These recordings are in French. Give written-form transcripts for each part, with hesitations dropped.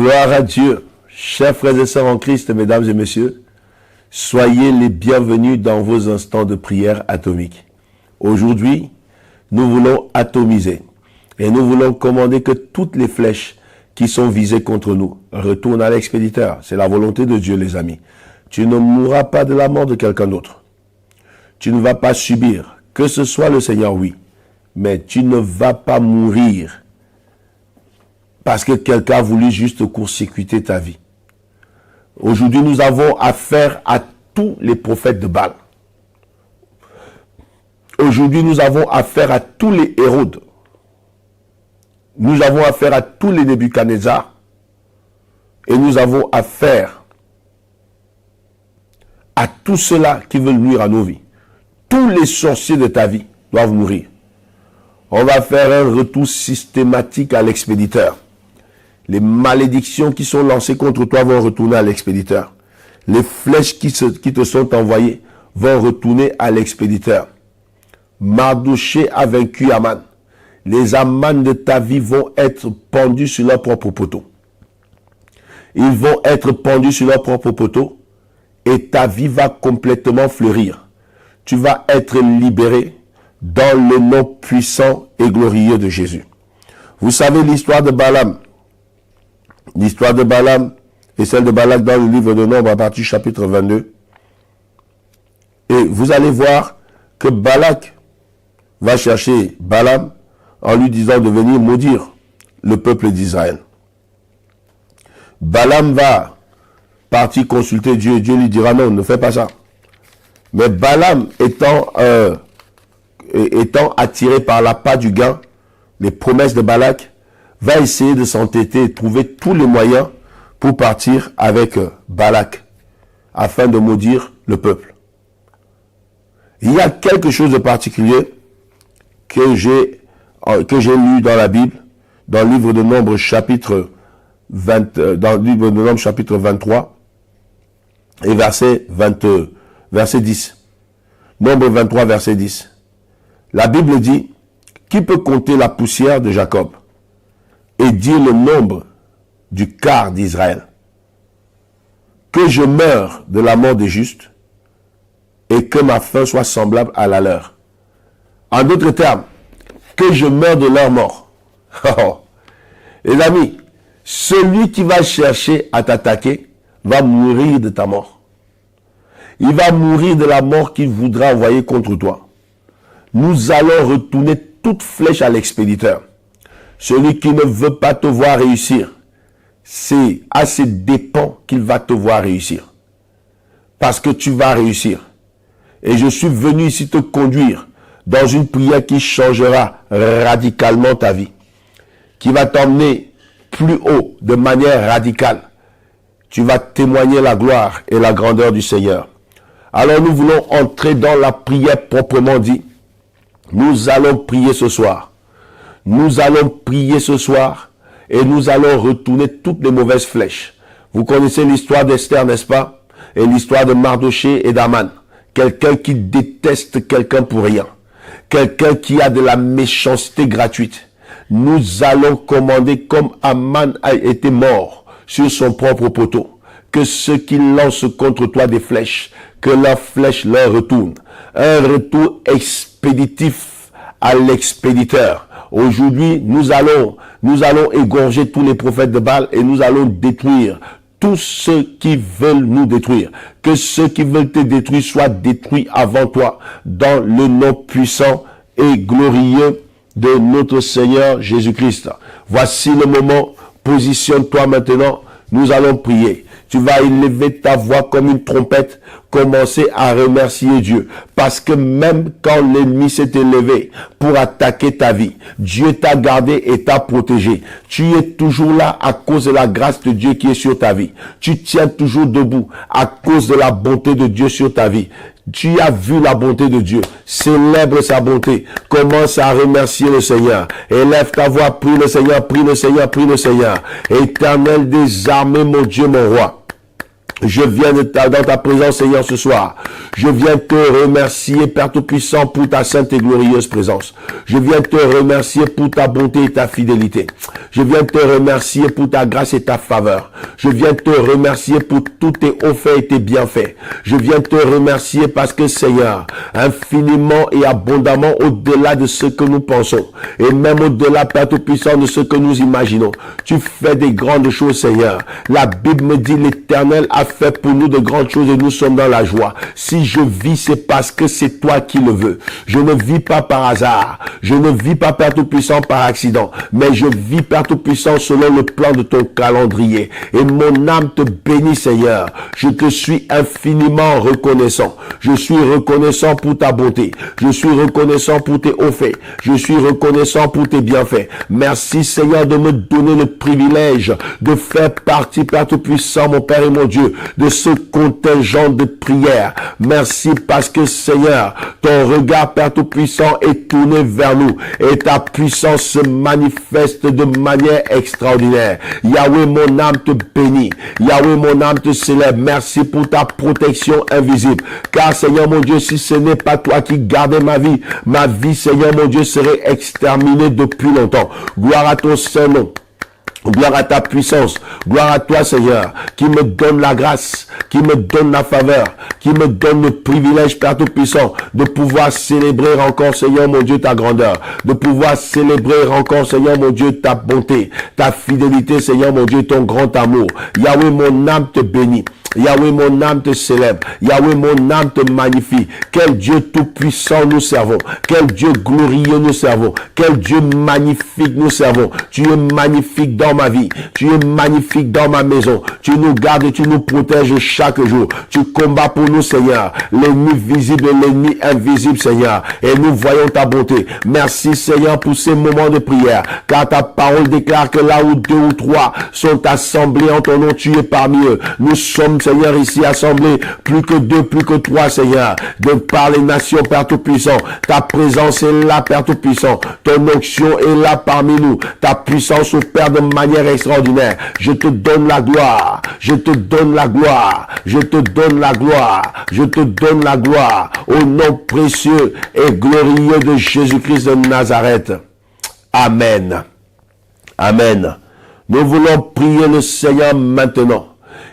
Gloire à Dieu. Chers frères et sœurs en Christ, mesdames et messieurs, soyez les bienvenus dans vos instants de prière atomique. Aujourd'hui, nous voulons atomiser et nous voulons commander que toutes les flèches qui sont visées contre nous retournent à l'expéditeur. C'est la volonté de Dieu, les amis. Tu ne mourras pas de la mort de quelqu'un d'autre. Tu ne vas pas subir, que ce soit le Seigneur, oui, mais tu ne vas pas mourir parce que quelqu'un a voulu juste court-circuiter ta vie. Aujourd'hui, nous avons affaire à tous les prophètes de Baal. Aujourd'hui, nous avons affaire à tous les Hérodes. Nous avons affaire à tous les Nebuchadnezzar. Et nous avons affaire à tous ceux-là qui veulent nuire à nos vies. Tous les sorciers de ta vie doivent mourir. On va faire un retour systématique à l'expéditeur. Les malédictions qui sont lancées contre toi vont retourner à l'expéditeur. Les flèches qui te sont envoyées vont retourner à l'expéditeur. Mardoché a vaincu Aman. Les Aman de ta vie vont être pendus sur leur propre poteau. Ils vont être pendus sur leur propre poteau et ta vie va complètement fleurir. Tu vas être libéré dans le nom puissant et glorieux de Jésus. Vous savez l'histoire de Balaam. L'histoire de Balaam et celle de Balak dans le livre de Nombres à partir du chapitre 22. Et vous allez voir que Balak va chercher Balaam en lui disant de venir maudire le peuple d'Israël. Balaam va partir consulter Dieu et Dieu lui dira non, ne fais pas ça. Mais Balaam étant attiré par l'appât du gain, les promesses de Balak, va essayer de s'entêter et trouver tous les moyens pour partir avec Balak, afin de maudire le peuple. Il y a quelque chose de particulier que j'ai lu dans la Bible, dans le livre de Nombres chapitre 23 et verset 10. Nombre 23, verset 10. La Bible dit, qui peut compter la poussière de Jacob et dire le nombre du quart d'Israël? Que je meure de la mort des justes et que ma fin soit semblable à la leur. En d'autres termes, que je meure de leur mort. Les amis, celui qui va chercher à t'attaquer va mourir de ta mort. Il va mourir de la mort qu'il voudra envoyer contre toi. Nous allons retourner toute flèche à l'expéditeur. Celui qui ne veut pas te voir réussir, c'est à ses dépens qu'il va te voir réussir. Parce que tu vas réussir. Et je suis venu ici te conduire dans une prière qui changera radicalement ta vie. Qui va t'emmener plus haut de manière radicale. Tu vas témoigner la gloire et la grandeur du Seigneur. Alors nous voulons entrer dans la prière proprement dit. Nous allons prier ce soir. Nous allons prier ce soir et nous allons retourner toutes les mauvaises flèches. Vous connaissez l'histoire d'Esther, n'est-ce pas? Et l'histoire de Mardoché et d'Aman. Quelqu'un qui déteste quelqu'un pour rien. Quelqu'un qui a de la méchanceté gratuite. Nous allons commander comme Aman a été mort sur son propre poteau. Que ceux qui lancent contre toi des flèches, que leurs flèches leur retournent. Un retour expéditif à l'expéditeur. Aujourd'hui, nous allons égorger tous les prophètes de Baal et nous allons détruire tous ceux qui veulent nous détruire. Que ceux qui veulent te détruire soient détruits avant toi dans le nom puissant et glorieux de notre Seigneur Jésus-Christ. Voici le moment. Positionne-toi maintenant. Nous allons prier. Tu vas élever ta voix comme une trompette, commencer à remercier Dieu. Parce que même quand l'ennemi s'est élevé pour attaquer ta vie, Dieu t'a gardé et t'a protégé. Tu es toujours là à cause de la grâce de Dieu qui est sur ta vie. Tu tiens toujours debout à cause de la bonté de Dieu sur ta vie. Tu as vu la bonté de Dieu. Célèbre sa bonté. Commence à remercier le Seigneur. Élève ta voix, prie le Seigneur, prie le Seigneur, prie le Seigneur. Éternel des armées, mon Dieu, mon roi. Je viens dans ta présence, Seigneur, ce soir. Je viens te remercier, Père Tout-Puissant, pour ta sainte et glorieuse présence. Je viens te remercier pour ta bonté et ta fidélité. Je viens te remercier pour ta grâce et ta faveur. Je viens te remercier pour tous tes hauts faits et tes bienfaits. Je viens te remercier parce que, Seigneur, infiniment et abondamment au-delà de ce que nous pensons, et même au-delà, Père Tout-Puissant, de ce que nous imaginons, tu fais des grandes choses, Seigneur. La Bible me dit, l'Éternel a fait pour nous de grandes choses et nous sommes dans la joie. Si je vis, c'est parce que c'est toi qui le veux. Je ne vis pas par hasard. Je ne vis pas, Père Tout-Puissant, par accident. Mais je vis, Père Tout-Puissant, selon le plan de ton calendrier. Et mon âme te bénit, Seigneur. Je te suis infiniment reconnaissant. Je suis reconnaissant pour ta bonté. Je suis reconnaissant pour tes hauts faits. Je suis reconnaissant pour tes bienfaits. Merci, Seigneur, de me donner le privilège de faire partie, Père Tout-Puissant, mon Père et mon Dieu, de ce contingent de prière. Merci parce que, Seigneur, ton regard, Père Tout-Puissant, est tourné vers nous et ta puissance se manifeste de manière extraordinaire. Yahweh, mon âme te bénit. Yahweh, mon âme te célèbre. Merci pour ta protection invisible. Car, Seigneur, mon Dieu, si ce n'est pas toi qui gardais ma vie, Seigneur, mon Dieu, serait exterminée depuis longtemps. Gloire à ton saint nom. Gloire à ta puissance, gloire à toi, Seigneur, qui me donne la grâce, qui me donne la faveur, qui me donne le privilège, Père Tout-Puissant, de pouvoir célébrer encore, Seigneur mon Dieu, ta grandeur, de pouvoir célébrer encore, Seigneur mon Dieu, ta bonté, ta fidélité, Seigneur mon Dieu, ton grand amour. Yahweh, mon âme te bénit. Yahweh, mon âme te célèbre. Yahweh, mon âme te magnifie. Quel Dieu tout-puissant nous servons. Quel Dieu glorieux nous servons. Quel Dieu magnifique nous servons. Tu es magnifique dans ma vie. Tu es magnifique dans ma maison. Tu nous gardes et tu nous protèges chaque jour. Tu combats pour nous, Seigneur. L'ennemi visible et l'ennemi invisible, Seigneur. Et nous voyons ta bonté. Merci, Seigneur, pour ces moments de prière. Car ta parole déclare que là où 2 ou 3 sont assemblés en ton nom, tu es parmi eux. Nous sommes, Seigneur, ici assemblés, plus que 2, plus que 3, Seigneur, de par les nations, Père Tout-Puissant. Ta présence est là, Père Tout-Puissant. Ton onction est là parmi nous. Ta puissance opère de manière extraordinaire. Je te donne la gloire. Je te donne la gloire. Je te donne la gloire. Je te donne la gloire. Au nom précieux et glorieux de Jésus-Christ de Nazareth. Amen. Amen. Nous voulons prier le Seigneur maintenant.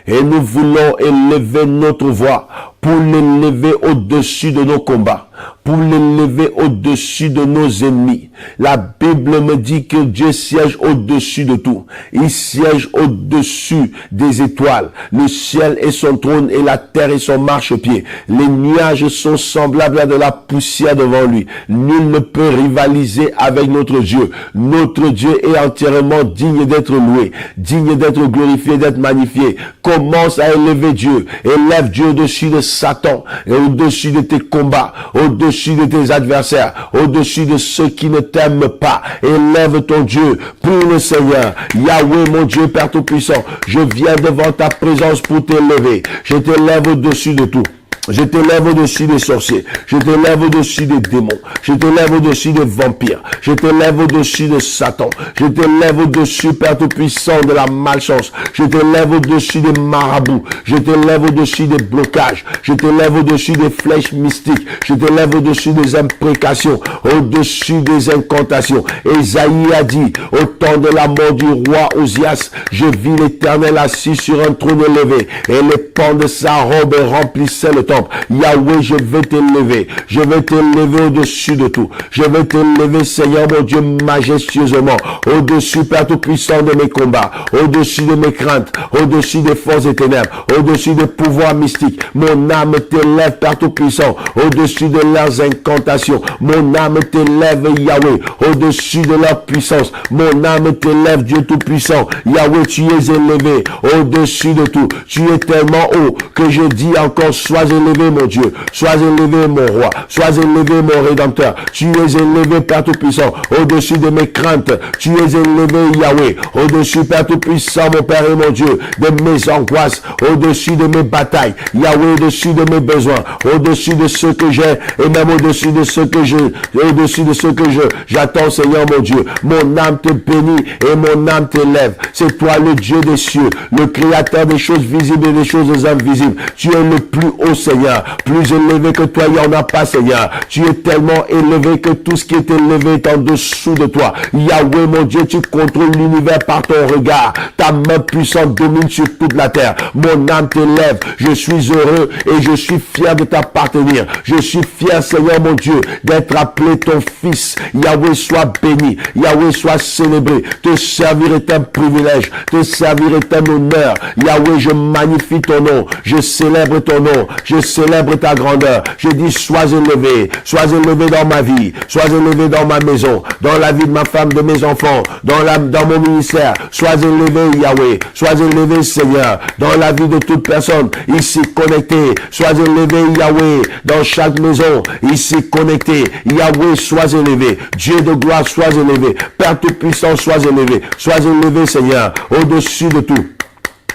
Et nous voulons élever notre voix pour l'élever au-dessus de nos combats, pour l'élever au-dessus de nos ennemis. La Bible me dit que Dieu siège au-dessus de tout. Il siège au-dessus des étoiles. Le ciel est son trône et la terre est son marchepied. Les nuages sont semblables à de la poussière devant lui. Nul ne peut rivaliser avec notre Dieu. Notre Dieu est entièrement digne d'être loué, digne d'être glorifié, d'être magnifié. Commence à élever Dieu. Élève Dieu au-dessus de Satan et au-dessus de tes combats, au-dessus de tes adversaires, au-dessus de ceux qui ne t'aiment pas. Élève ton Dieu pour le Seigneur. Yahweh, mon Dieu, Père Tout-Puissant, je viens devant ta présence pour t'élever. Je t'élève au-dessus de tout. Je t'élève au-dessus des sorciers. Je t'élève au-dessus des démons. Je t'élève au-dessus des vampires. Je t'élève au-dessus de Satan. Je t'élève au-dessus, Père Tout-Puissant, de la malchance. Je t'élève au-dessus des marabouts. Je t'élève au-dessus des blocages. Je t'élève au-dessus des flèches mystiques. Je t'élève au-dessus des imprécations. Au-dessus des incantations. Ésaïe a dit, au temps de la mort du roi Osias, je vis l'Éternel assis sur un trône élevé. Et les pans de sa robe remplissaient le temple. Yahweh, je vais t'élever. Je vais t'élever au-dessus de tout. Je vais t'élever, Seigneur, mon Dieu, majestueusement. Au-dessus, Père Tout-Puissant, de mes combats. Au-dessus de mes craintes. Au-dessus des forces des ténèbres. Au-dessus des pouvoirs mystiques. Mon âme t'élève, Père Tout-Puissant. Au-dessus de leurs incantations. Mon âme t'élève, Yahweh. Au-dessus de leur puissance. Mon âme t'élève, Dieu Tout-Puissant. Yahweh, tu es élevé. Au-dessus de tout. Tu es tellement haut que je dis encore, sois élevé élevé, mon Dieu. Sois élevé, mon roi. Sois élevé, mon rédempteur. Tu es élevé, Père Tout-Puissant, au-dessus de mes craintes. Tu es élevé, Yahweh, au-dessus, Père Tout-Puissant, mon Père et mon Dieu, de mes angoisses, au-dessus de mes batailles. Yahweh, au-dessus de mes besoins, au-dessus de ce que j'ai, et même au-dessus de ce que j'attends, Seigneur, mon Dieu. Mon âme te bénit et mon âme t'élève. C'est toi le Dieu des cieux, le créateur des choses visibles et des choses invisibles. Tu es le plus haut, Seigneur. Plus élevé que toi, il n'y en a pas, Seigneur. Tu es tellement élevé que tout ce qui est élevé est en dessous de toi. Yahweh, mon Dieu, tu contrôles l'univers par ton regard. Ta main puissante domine sur toute la terre. Mon âme t'élève. Je suis heureux et je suis fier de t'appartenir. Je suis fier, Seigneur, mon Dieu, d'être appelé ton fils. Yahweh, sois béni. Yahweh, sois célébré. Te servir est un privilège. Te servir est un honneur. Yahweh, je magnifie ton nom. Je célèbre ton nom. Je célèbre ta grandeur. Je dis, sois élevé. Sois élevé dans ma vie. Sois élevé dans ma maison. Dans la vie de ma femme, de mes enfants. Dans mon ministère. Sois élevé, Yahweh. Sois élevé, Seigneur. Dans la vie de toute personne ici connectée. Sois élevé, Yahweh. Dans chaque maison ici connectée. Yahweh, sois élevé. Dieu de gloire, sois élevé. Père Tout-Puissant, sois élevé. Sois élevé, Seigneur, au-dessus de tout.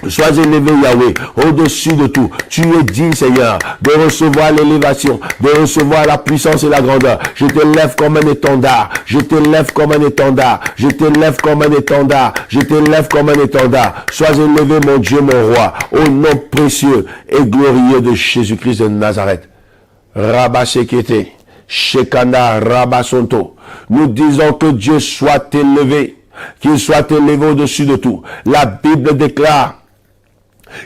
Sois élevé, Yahweh, au-dessus de tout. Tu es digne, Seigneur, de recevoir l'élévation, de recevoir la puissance et la grandeur. Je te lève comme un étendard. Je te lève comme un étendard. Je te lève comme un étendard. Je te lève comme un étendard. Sois élevé, mon Dieu, mon roi, au nom précieux et glorieux de Jésus-Christ de Nazareth. Rabba Sekete, Shekanda, Rabba Sonto. Nous disons que Dieu soit élevé, qu'il soit élevé au-dessus de tout. La Bible déclare: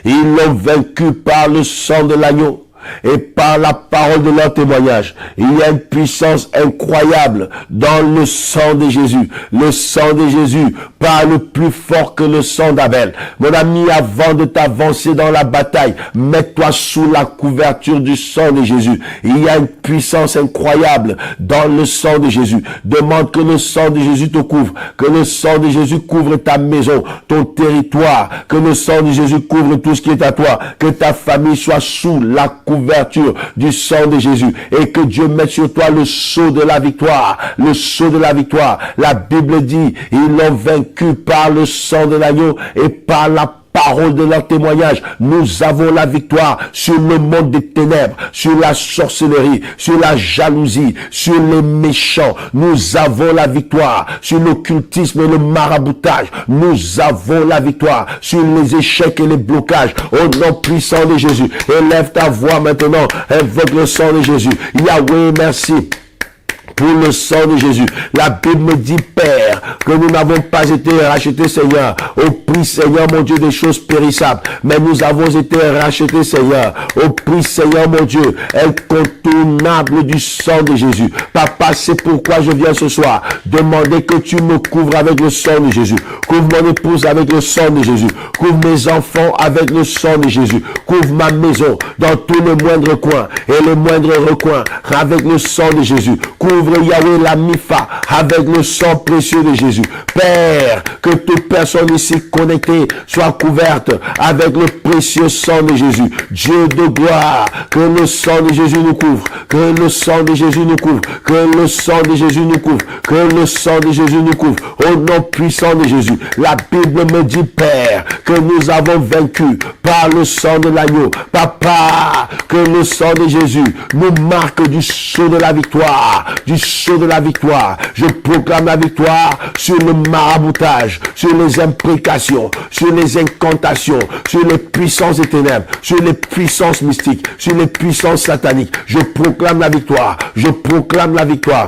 ils l'ont vaincu par le sang de l'agneau et par la parole de leur témoignage. Il y a une puissance incroyable dans le sang de Jésus. Le sang de Jésus parle plus fort que le sang d'Abel. Mon ami, avant de t'avancer dans la bataille, mets-toi sous la couverture du sang de Jésus. Il y a une puissance incroyable dans le sang de Jésus. Demande que le sang de Jésus te couvre, que le sang de Jésus couvre ta maison, ton territoire, que le sang de Jésus couvre tout ce qui est à toi, que ta famille soit sous la couverture du sang de Jésus et que Dieu mette sur toi le sceau de la victoire, le sceau de la victoire. La Bible dit, ils l'ont vaincu par le sang de l'agneau et par la parole de leur témoignage. Nous avons la victoire sur le monde des ténèbres, sur la sorcellerie, sur la jalousie, sur les méchants. Nous avons la victoire sur l'occultisme et le maraboutage. Nous avons la victoire sur les échecs et les blocages. Au nom puissant de Jésus, élève ta voix maintenant, invoque le sang de Jésus. Yahweh, merci pour le sang de Jésus. La Bible me dit, Père, que nous n'avons pas été rachetés, Seigneur, au prix, Seigneur, mon Dieu, des choses périssables, mais nous avons été rachetés, Seigneur, au prix, Seigneur, mon Dieu, incontournable du sang de Jésus. Papa, c'est pourquoi je viens ce soir demander que tu me couvres avec le sang de Jésus. Couvre mon épouse avec le sang de Jésus. Couvre mes enfants avec le sang de Jésus. Couvre ma maison dans tous les moindres coins et les moindres recoins avec le sang de Jésus. Couvre Yahweh la Mifa avec le sang précieux de Jésus. Père, que toute personne ici connectée soit couverte avec le précieux sang de Jésus. Dieu de gloire, que le sang de Jésus nous couvre, que le sang de Jésus nous couvre, que le sang de Jésus nous couvre, que le sang de Jésus nous couvre. Au nom puissant de Jésus, la Bible me dit, Père, que nous avons vaincu par le sang de l'agneau. Papa, que le sang de Jésus nous marque du sceau de la victoire, du sceau de la victoire. Je proclame la victoire sur le maraboutage, sur les imprécations, sur les incantations, sur les puissances des ténèbres, sur les puissances mystiques, sur les puissances sataniques. Je proclame la victoire. Je proclame la victoire.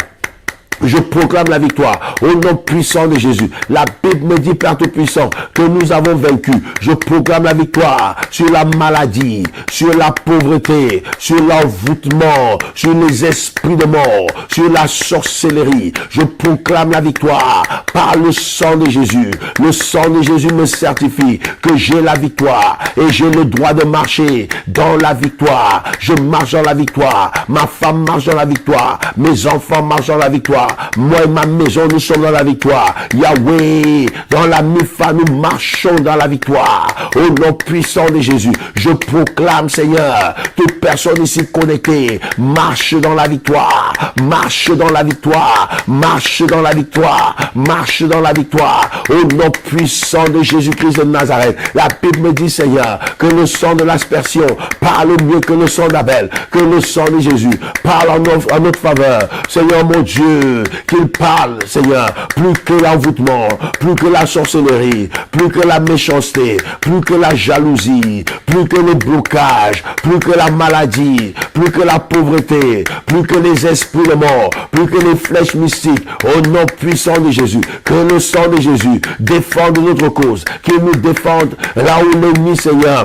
Je proclame la victoire au nom puissant de Jésus. La Bible me dit, Père Tout-Puissant, que nous avons vaincu. Je proclame la victoire sur la maladie, sur la pauvreté, sur l'envoûtement, sur les esprits de mort, sur la sorcellerie. Je proclame la victoire par le sang de Jésus. Le sang de Jésus me certifie que j'ai la victoire et j'ai le droit de marcher dans la victoire. Je marche dans la victoire. Ma femme marche dans la victoire. Mes enfants marchent dans la victoire. Moi et ma maison, nous sommes dans la victoire. Yahweh, dans la MIFA, nous marchons dans la victoire. Au nom puissant de Jésus, je proclame, Seigneur, toute personne ici connectée, marche dans la victoire, marche dans la victoire, marche dans la victoire, marche dans la victoire. Au nom puissant de Jésus-Christ de Nazareth. La Bible me dit, Seigneur, que le sang de l'aspersion parle mieux que le sang d'Abel, que le sang de Jésus parle en notre faveur. Seigneur mon Dieu, qu'il parle, Seigneur, plus que l'envoûtement, plus que la sorcellerie, plus que la méchanceté, plus que la jalousie, plus que les blocages, plus que la maladie, plus que la pauvreté, plus que les esprits de mort, plus que les flèches mystiques, au nom puissant de Jésus, que le sang de Jésus défende notre cause, qu'il nous défende là où l'ennemi, Seigneur,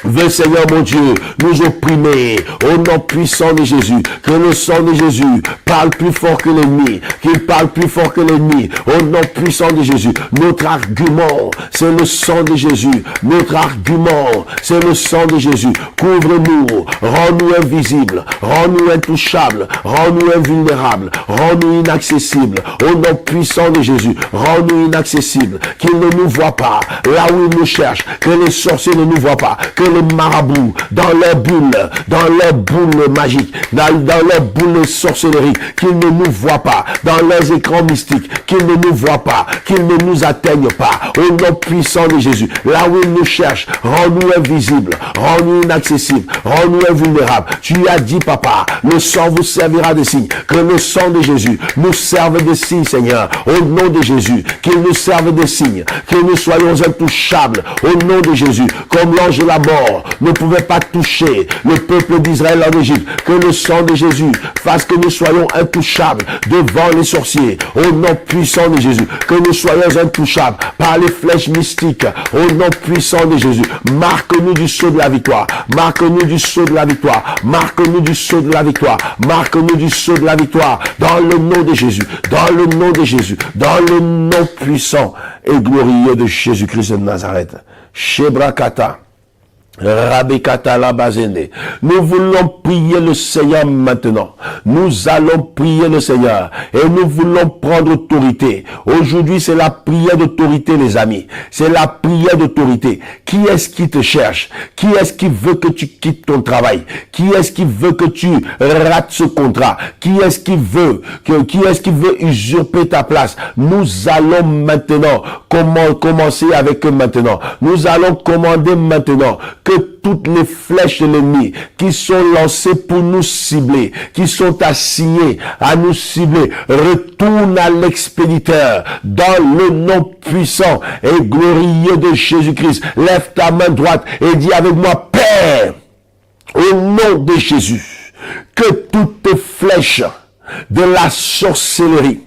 veut, Seigneur mon Dieu, nous opprimer. Au nom puissant de Jésus, que le sang de Jésus parle plus fort que l'ennemi, qu'il parle plus fort que l'ennemi. Au nom puissant de Jésus, notre argument, c'est le sang de Jésus. Notre argument, c'est le sang de Jésus. Couvre-nous, rends-nous invisibles, rends-nous intouchables, rends-nous invulnérables, rends-nous inaccessibles. Au nom puissant de Jésus, rends-nous inaccessibles, qu'il ne nous voit pas là où il nous cherche, que les sorciers ne nous voient pas, que les marabouts, dans leur boule magique, dans leur boule de sorcellerie, qu'ils ne nous voient pas, dans leurs écrans mystiques, qu'ils ne nous voient pas, qu'ils ne nous atteignent pas. Au nom puissant de Jésus, là où ils nous cherchent, rends-nous invisibles, rends-nous inaccessibles, rends-nous invulnérables. Tu as dit, Papa, le sang vous servira de signe, que le sang de Jésus nous serve de signe, Seigneur, au nom de Jésus, qu'il nous serve de signe, que nous soyons intouchables, au nom de Jésus, comme l'ange de la mort ne pouvait pas toucher le peuple d'Israël en Égypte, que le sang de Jésus fasse que nous soyons intouchables devant les sorciers, au nom puissant de Jésus, que nous soyons intouchables par les flèches mystiques, au nom puissant de Jésus. Marque-nous du sceau de la victoire, marque-nous du sceau de la victoire, marque-nous du sceau de la victoire, marque-nous du sceau de la victoire, dans le nom de Jésus, dans le nom de Jésus, dans le nom puissant et glorieux de Jésus-Christ de Nazareth. Shebrakata. Nous voulons prier le Seigneur maintenant. Nous allons prier le Seigneur et nous voulons prendre autorité. Aujourd'hui, c'est la prière d'autorité, les amis. C'est la prière d'autorité. Qui est-ce qui te cherche? Qui est-ce qui veut que tu quittes ton travail? Qui est-ce qui veut que tu rates ce contrat? Qui est-ce qui veut usurper ta place? Nous allons maintenant commencer avec eux maintenant. Nous allons commander maintenant que toutes les flèches de l'ennemi qui sont lancées pour nous cibler, qui sont assignées à nous cibler, retournent à l'expéditeur dans le nom puissant et glorieux de Jésus-Christ. Lève ta main droite et dis avec moi, Père, au nom de Jésus, que toutes flèches de la sorcellerie,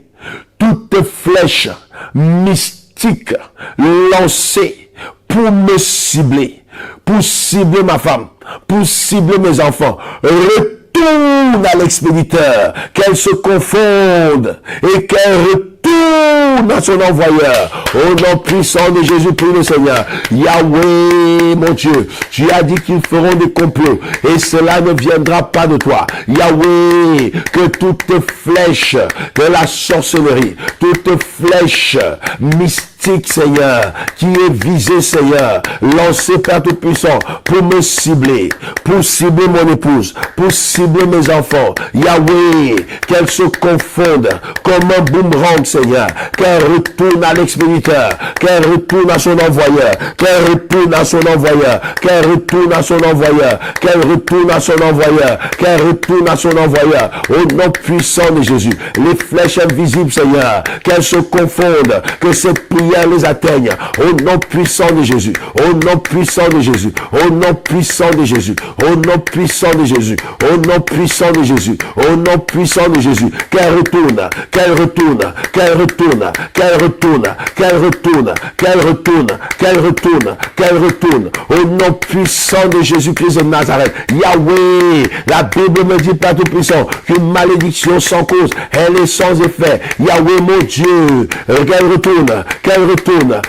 toutes flèches mystiques lancées pour me cibler, pour cibler ma femme, pour cibler mes enfants, retourne à l'expéditeur, qu'elle se confonde et qu'elle retourne à son envoyeur. Au nom puissant de Jésus, prie le Seigneur. Yahweh, mon Dieu, tu as dit qu'ils feront des complots et cela ne viendra pas de toi. Yahweh, que toute flèche de la sorcellerie, toute flèche mystique, Seigneur, qui est visée, Seigneur, lancée par Tout-Puissant pour me cibler, pour cibler mon épouse, pour cibler mes enfants. Yahweh, qu'elle se confonde comme un boomerang, Seigneur, qu'elle retourne à l'expéditeur, qu'elle retourne à son envoyeur, qu'elle retourne à son envoyeur, qu'elle retourne à son envoyeur, qu'elle retourne à son envoyeur, qu'elle retourne à son envoyeur. Au nom puissant de Jésus, les flèches invisibles, Seigneur, qu'elles se confondent, que cette prière les atteigne. Au nom puissant de Jésus, au nom puissant de Jésus, au nom puissant de Jésus, au nom puissant de Jésus, au nom puissant de Jésus, au nom puissant de Jésus, qu'elle retourne, qu'elle retourne, qu'elle retourne, qu'elle retourne, qu'elle retourne, qu'elle retourne, qu'elle retourne, qu'elle retourne, au nom puissant de Jésus-Christ de Nazareth. Yahweh, la Bible me dit, Père Tout-Puissant, qu'une malédiction sans cause, elle est sans effet. Yahweh, mon Dieu, qu'elle retourne, qu'elle retourne,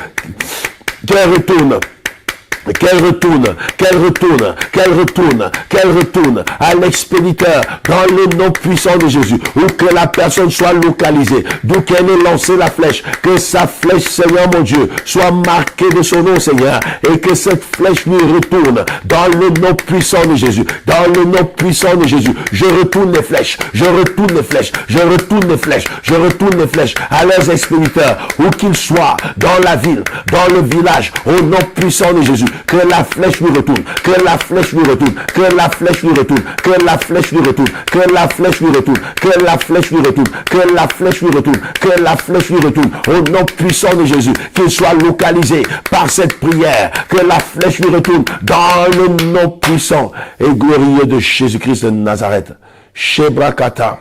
qu'elle retourne. qu'elle retourne à l'expéditeur dans le nom puissant de Jésus, ou que la personne soit localisée, d'où qu'elle ait lancé la flèche, que sa flèche, Seigneur mon Dieu, soit marquée de son nom, Seigneur, et que cette flèche lui retourne dans le nom puissant de Jésus, dans le nom puissant de Jésus. Je retourne les flèches, je retourne les flèches, je retourne les flèches, je retourne les flèches à leurs expéditeurs, où qu'ils soient, dans la ville, dans le village, au nom puissant de Jésus. Que la flèche lui retourne, que la flèche lui retourne, que la flèche lui retourne, que la flèche lui retourne, que la flèche lui retourne, que la flèche lui retourne, que la flèche lui retourne, que la flèche lui retourne, au nom puissant de Jésus, qu'il soit localisé par cette prière, que la flèche lui retourne dans le nom puissant et glorieux de Jésus-Christ de Nazareth. Shebrakata.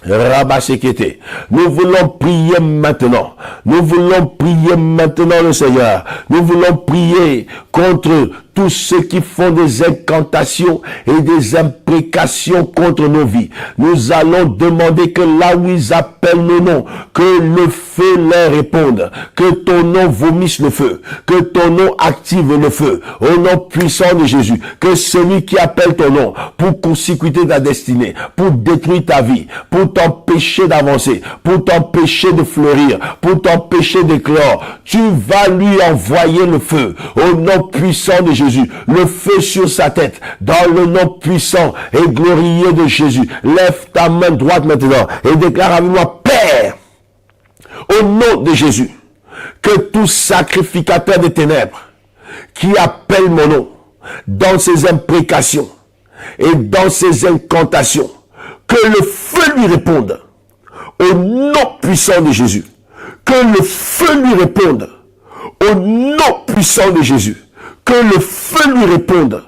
Rabasekete. Nous voulons prier maintenant. Nous voulons prier maintenant le Seigneur. Nous voulons prier contre tous ceux qui font des incantations et des imprécations contre nos vies. Nous allons demander que là où ils appellent nos noms, que le feu leur réponde, que ton nom vomisse le feu, que ton nom active le feu, au nom puissant de Jésus, que celui qui appelle ton nom pour court-circuiter ta destinée, pour détruire ta vie, pour t'empêcher d'avancer, pour t'empêcher de fleurir, pour t'empêcher d'éclore, tu vas lui envoyer le feu, au nom puissant de Jésus, le feu sur sa tête, dans le nom puissant et glorieux de Jésus. Lève ta main droite maintenant et déclare avec moi: Père, au nom de Jésus, que tout sacrificateur des ténèbres qui appelle mon nom dans ses imprécations et dans ses incantations, que le feu lui réponde, au nom puissant de Jésus. Que le feu lui réponde, au nom puissant de Jésus. Que le feu lui réponde,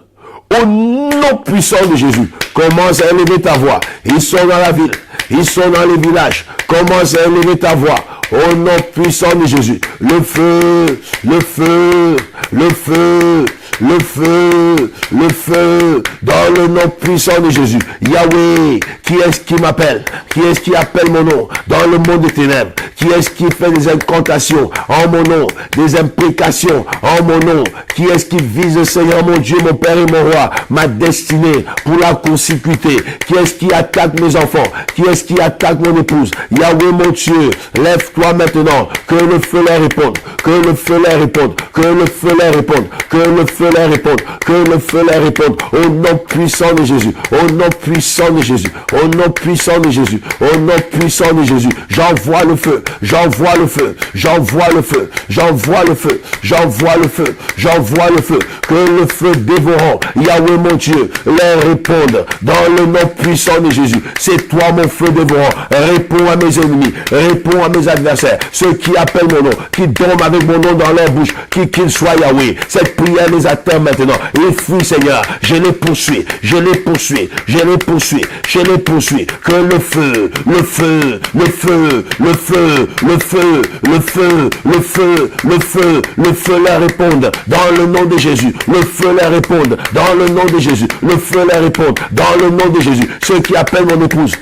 au nom puissant de Jésus. Commence à élever ta voix. Ils sont dans la ville, ils sont dans les villages. Commence à élever ta voix, au nom puissant de Jésus. Le feu, le feu, le feu, le feu, le feu, dans le nom puissant de Jésus. Yahweh, qui est-ce qui m'appelle? Qui est-ce qui appelle mon nom dans le monde des ténèbres? Qui est-ce qui fait des incantations en mon nom, des imprécations en mon nom? Qui est-ce qui vise, Seigneur mon Dieu, mon Père et mon Roi, ma destinée pour la court-circuiter? Qui est-ce qui attaque mes enfants? Qui est-ce qui attaque mon épouse? Yahweh mon Dieu, lève-toi maintenant, que le feu leur réponde, que le feu leur réponde, que le feu leur réponde, que le feu leur réponde, que le feu leur réponde, au nom puissant de Jésus, au nom puissant de Jésus, au nom puissant de Jésus, au nom puissant de Jésus. J'envoie le feu, j'envoie le feu, j'envoie le feu, j'envoie le feu, j'envoie le feu, j'envoie le feu, que le feu dévorant, Yahweh mon Dieu, leur réponde dans le nom puissant de Jésus. C'est toi mon feu dévorant, réponds à mes ennemis, réponds à mes adversaires, ceux qui appellent mon nom, qui dorment avec mon nom dans leur bouche, qu'ils soient Yahweh. Cette prière les atteint maintenant. Ils fuient, Seigneur. Je les poursuis, je les poursuis, je les poursuis, je les poursuis. Que le feu, le feu, le feu, le feu, le feu, le feu, le feu, le feu, le feu leur réponde dans le nom de Jésus. Le feu leur réponde dans le nom de Jésus. Le feu leur réponde dans le nom de Jésus. Ceux qui appellent mon épouse,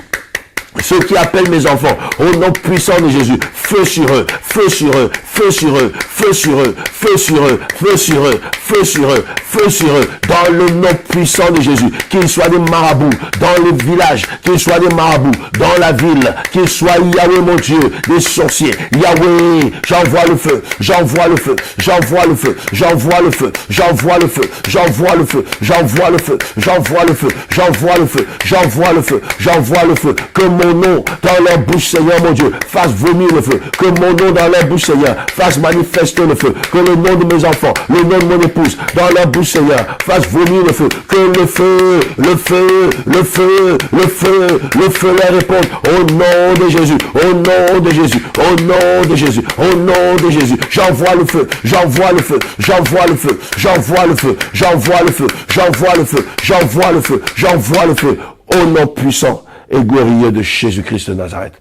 ceux qui appellent mes enfants, au nom puissant de Jésus, feu sur eux, feu sur eux, feu sur eux, feu sur eux, feu sur eux, feu sur eux, feu sur eux, feu sur eux, dans le nom puissant de Jésus, qu'ils soient des marabouts dans les villages, qu'ils soient des marabouts dans la ville, qu'ils soient, Yahweh mon Dieu, des sorciers. Yahweh, j'envoie le feu, j'envoie le feu, j'envoie le feu, j'envoie le feu, j'envoie le feu, j'envoie le feu, j'envoie le feu, j'envoie le feu, j'envoie le feu, j'envoie le feu, j'envoie le feu, que mon nom dans leur bouche, Seigneur mon Dieu, fasse vomir le feu, que mon nom dans leur bouche, Seigneur, fasse manifester le feu, que le nom de mes enfants, le nom de mon épouse, dans leur bouche, Seigneur, fasse vomir le feu, que le feu, le feu, le feu, le feu, le feu leur réponde, au nom de Jésus, au nom de Jésus, au nom de Jésus, au nom de Jésus. J'envoie le feu, j'envoie le feu, j'envoie le feu, j'envoie le feu, j'envoie le feu, j'envoie le feu, j'envoie le feu, j'envoie le feu, au nom puissant et glorieux de Jésus-Christ de Nazareth.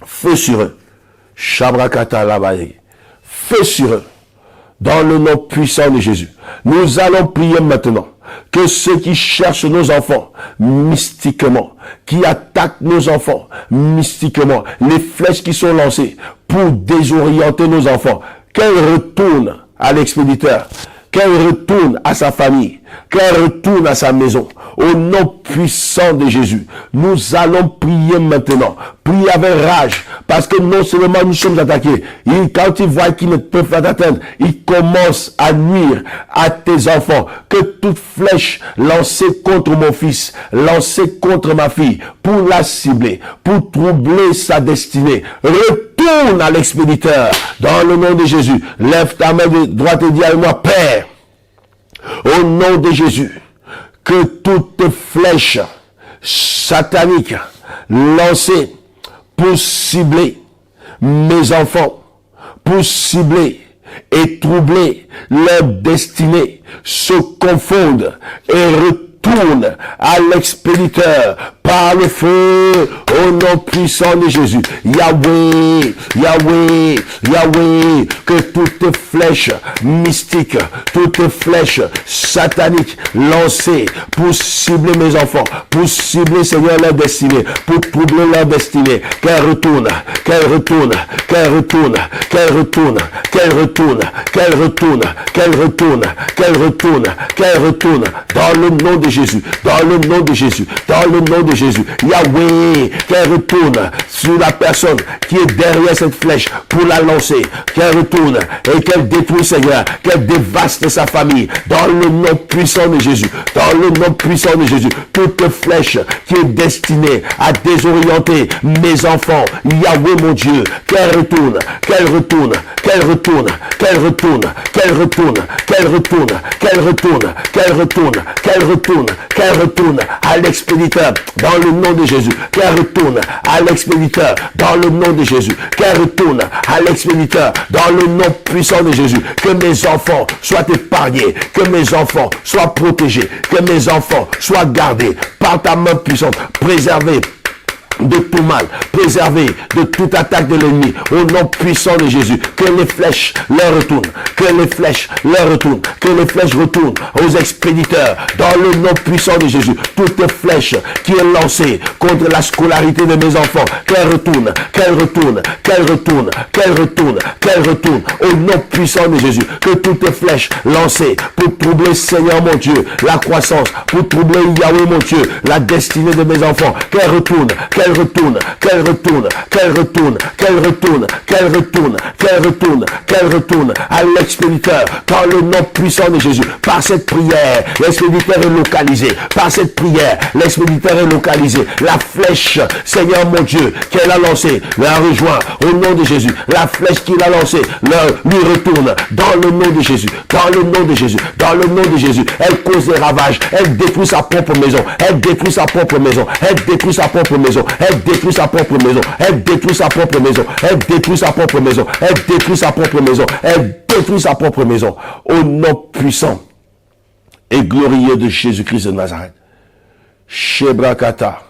Feu sur eux. Shabrakata labaye. Feu sur eux. Dans le nom puissant de Jésus. Nous allons prier maintenant que ceux qui cherchent nos enfants mystiquement, qui attaquent nos enfants mystiquement, les flèches qui sont lancées pour désorienter nos enfants, qu'elles retournent à l'expéditeur qu'elle retourne à sa famille, qu'elle retourne à sa maison. Au nom puissant de Jésus, nous allons prier maintenant. Prier avec rage, parce que non seulement nous sommes attaqués, quand ils voient qu'ils ne peuvent pas t'atteindre, ils commencent à nuire à tes enfants. Que toute flèche lancée contre mon fils, lancée contre ma fille, pour la cibler, pour troubler sa destinée, retourne à l'expéditeur. Dans le nom de Jésus, lève ta main de droite et dis à moi, Père, au nom de Jésus, que toute flèche satanique lancée pour cibler mes enfants, pour cibler et troubler leur destinée, se confondent et retournent à l'expéditeur par le feu au nom puissant de Jésus. Yahweh, Yahweh, Yahweh, que toute flèche mystique, toute flèche satanique lancée pour cibler mes enfants, pour cibler, Seigneur, leur destinée, pour troubler leur destinée, qu'elle retourne, qu'elle retourne, qu'elle retourne, qu'elle retourne, qu'elle retourne, qu'elle retourne, qu'elle retourne, qu'elle retourne, qu'elle retourne, dans le nom de Jésus, dans le nom de Jésus, dans le nom de Jésus. Yahweh, qu'elle retourne sur la personne qui est derrière cette flèche pour la lancer, qu'elle retourne et qu'elle détruit, Seigneur, qu'elle dévaste sa famille, dans le nom puissant de Jésus, dans le nom puissant de Jésus. Toute flèche qui est destinée à désorienter mes enfants, Yahweh mon Dieu, qu'elle retourne, qu'elle retourne, qu'elle retourne, qu'elle retourne, qu'elle retourne, qu'elle retourne, qu'elle retourne, qu'elle retourne, qu'elle retourne, qu'elle retourne à l'expéditeur, dans le nom de Jésus, qu'elle retourne à l'expéditeur, dans le nom de Jésus, qu'elle retourne à l'expéditeur, dans le nom puissant de Jésus, que mes enfants soient épargnés, que mes enfants soient protégés, que mes enfants soient gardés par ta main puissante, préservés de tout mal, préservé de toute attaque de l'ennemi, au nom puissant de Jésus, que les flèches leur retournent, que les flèches leur retournent, que les flèches retournent aux expéditeurs, dans le nom puissant de Jésus. Toute flèche qui est lancée contre la scolarité de mes enfants, qu'elle retourne, qu'elle retourne, qu'elle retourne, qu'elle retourne, qu'elle retourne, au nom puissant de Jésus. Que toute flèche lancée pour troubler, Seigneur mon Dieu, la croissance, pour troubler, Yahweh mon Dieu, la destinée de mes enfants, qu'elle retourne, qu'elle retourne, qu'elle retourne, qu'elle retourne, qu'elle retourne, qu'elle retourne, qu'elle retourne, qu'elle retourne à l'expéditeur, dans le nom puissant de Jésus. Par cette prière, l'expéditeur est localisé. Par cette prière, l'expéditeur est localisé. La flèche, Seigneur mon Dieu, qu'elle a lancée, la rejoint au nom de Jésus. La flèche qu'il a lancée, lui retourne dans le nom de Jésus, dans le nom de Jésus, dans le nom de Jésus. Elle cause des ravages, elle détruit sa propre maison, elle détruit sa propre maison, elle détruit sa propre maison, elle détruit sa propre maison, elle détruit sa propre maison, elle détruit sa propre maison, elle détruit sa propre maison, elle détruit sa propre maison, au nom puissant et glorieux de Jésus-Christ de Nazareth. Shebrakata,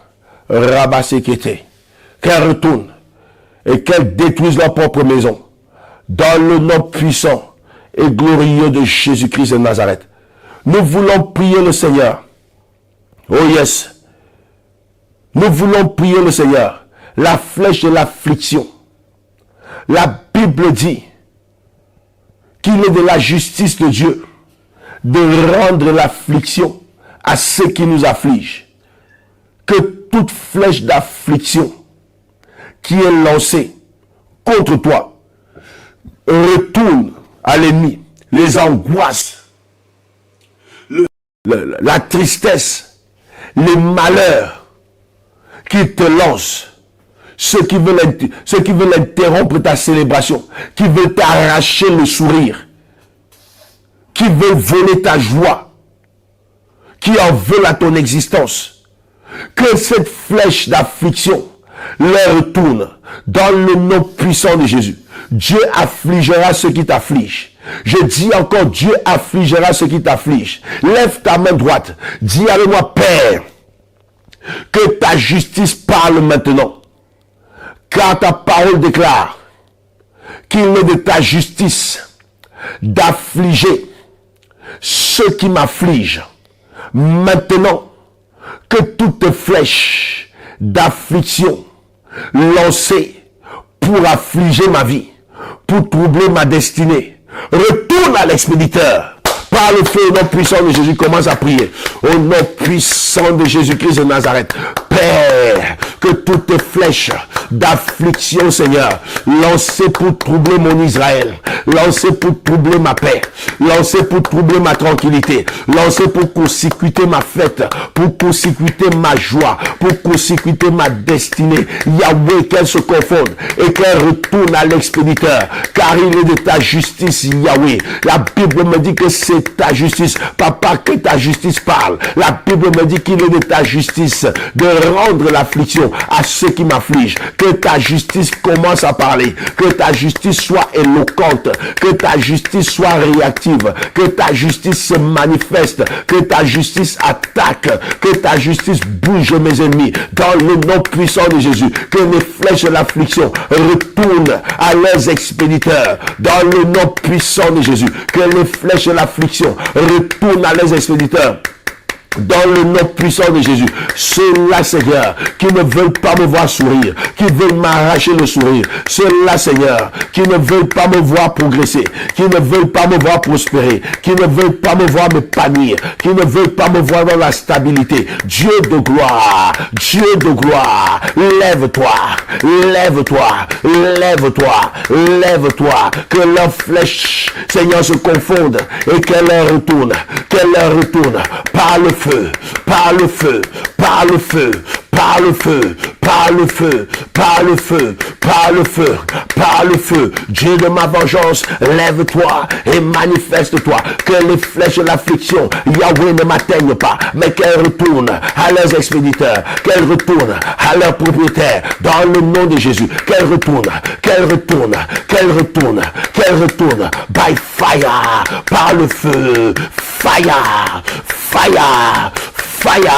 Rabasekete, qu'elle retourne et qu'elle détruise leur propre maison, dans le nom puissant et glorieux de Jésus-Christ de Nazareth. Nous voulons prier le Seigneur. Oh yes. Nous voulons prier le Seigneur. La flèche de l'affliction. La Bible dit qu'il est de la justice de Dieu de rendre l'affliction à ceux qui nous affligent. Que toute flèche d'affliction qui est lancée contre toi retourne à l'ennemi. Les angoisses, la tristesse, les malheurs qui te lancent, ceux qui veulent interrompre ta célébration, qui veulent t'arracher le sourire, qui veulent voler ta joie, qui en veulent à ton existence, que cette flèche d'affliction leur retourne dans le nom puissant de Jésus. Dieu affligera ceux qui t'affligent. Je dis encore, Dieu affligera ceux qui t'affligent. Lève ta main droite, dis avec moi, Père, que ta justice parle maintenant, car ta parole déclare qu'il est de ta justice d'affliger ceux qui m'affligent. Maintenant, que toute flèche d'affliction lancée pour affliger ma vie, pour troubler ma destinée, retourne à l'expéditeur Par le feu, au nom puissant de Jésus, commence à prier. Au nom puissant de Jésus-Christ de Nazareth. Père, que toutes les flèches d'affliction, Seigneur, lancées pour troubler mon Israël, lancées pour troubler ma paix, lancées pour troubler ma tranquillité, lancées pour court-circuiter ma fête, pour court-circuiter ma joie, pour court-circuiter ma destinée. Yahweh, qu'elles se confondent et qu'elles retournent à l'expéditeur, car il est de ta justice, Yahweh. La Bible me dit que c'est ta justice, papa, que ta justice parle. La Bible me dit qu'il est de ta justice de rendre l'affliction à ceux qui m'affligent. Que ta justice commence à parler, que ta justice soit éloquente, que ta justice soit réactive, que ta justice se manifeste, que ta justice attaque, que ta justice bouge mes ennemis dans le nom puissant de Jésus. Que les flèches de l'affliction retournent à leurs expéditeurs dans le nom puissant de Jésus. Que les flèches de l'affliction retournent à leurs expéditeurs dans le nom puissant de Jésus. Ceux-là, Seigneur, qui ne veulent pas me voir sourire, qui veulent m'arracher le sourire. Ceux-là, Seigneur, qui ne veulent pas me voir progresser, qui ne veulent pas me voir prospérer, qui ne veulent pas me voir m'épanouir, qui ne veulent pas me voir dans la stabilité. Dieu de gloire, lève-toi, lève-toi, lève-toi, lève-toi. Que leurs flèches, Seigneur, se confondent et qu'elles leur retournent par le feu, par le feu, par le feu, par le feu, par le feu, par le feu, par le feu, par le feu. Dieu de ma vengeance, lève-toi et manifeste-toi. Que les flèches de l'affliction, Yahweh, ne m'atteignent pas, mais qu'elles retournent à leurs expéditeurs, qu'elles retournent à leurs propriétaires, dans le nom de Jésus. Qu'elles retournent, qu'elles retournent, qu'elles retournent, qu'elles retournent, by fire, par le feu, fire, fire, fire,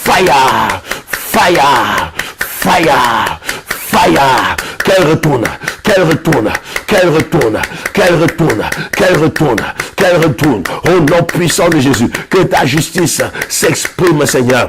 fire, fire, fire, fire. Qu'elle retourne, qu'elle retourne, qu'elle retourne, qu'elle retourne, qu'elle retourne, qu'elle retourne. Au nom puissant de Jésus, que ta justice s'exprime, Seigneur.